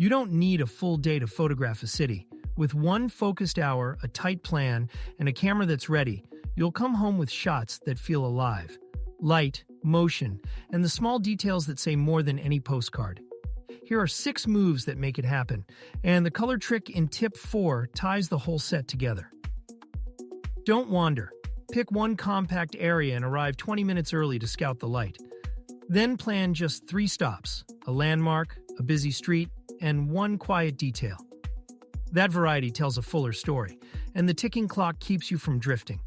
You don't need a full day to photograph a city. With one focused hour, a tight plan, and a camera that's ready, you'll come home with shots that feel alive. Light, motion, and the small details that say more than any postcard. Here are 6 moves that make it happen, and the color trick in tip 4 ties the whole set together. Don't wander. Pick one compact area and arrive 20 minutes early to scout the light. Then plan just 3 stops, a landmark, a busy street, and one quiet detail. That variety tells a fuller story, and the ticking clock keeps you from drifting.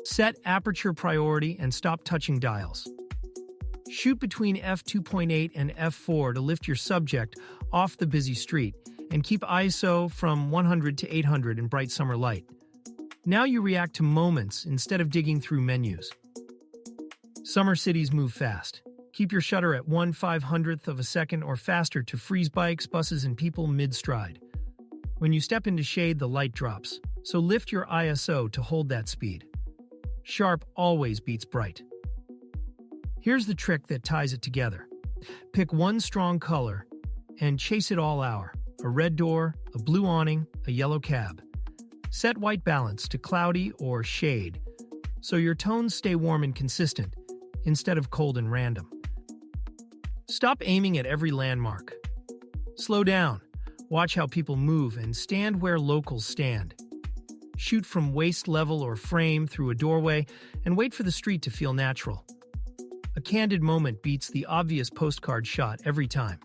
Set aperture priority and stop touching dials. Shoot between f2.8 and f4 to lift your subject off the busy street, and keep ISO from 100 to 800 in bright summer light. Now you react to moments instead of digging through menus. Summer cities move fast. Keep your shutter at 1/500th of a second or faster to freeze bikes, buses, and people mid-stride. When you step into shade, the light drops, so lift your ISO to hold that speed. Sharp always beats bright. Here's the trick that ties it together. Pick one strong color and chase it all hour. A red door, a blue awning, a yellow cab. Set white balance to cloudy or shade, so your tones stay warm and consistent, instead of cold and random. Stop aiming at every landmark. Slow down, watch how people move, and stand where locals stand. Shoot from waist level or frame through a doorway, and wait for the street to feel natural. A candid moment beats the obvious postcard shot every time.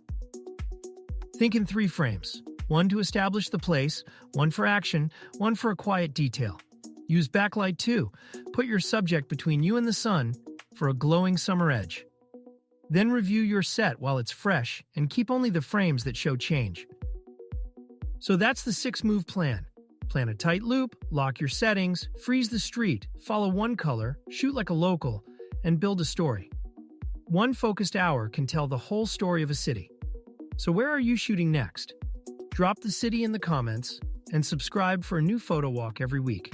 Think in 3 frames. One to establish the place, one for action, one for a quiet detail. Use backlight too. Put your subject between you and the sun for a glowing summer edge. Then review your set while it's fresh and keep only the frames that show change. So that's the 6-move plan. Plan a tight loop, lock your settings, freeze the street, follow one color, shoot like a local, and build a story. One focused hour can tell the whole story of a city. So where are you shooting next? Drop the city in the comments and subscribe for a new photo walk every week.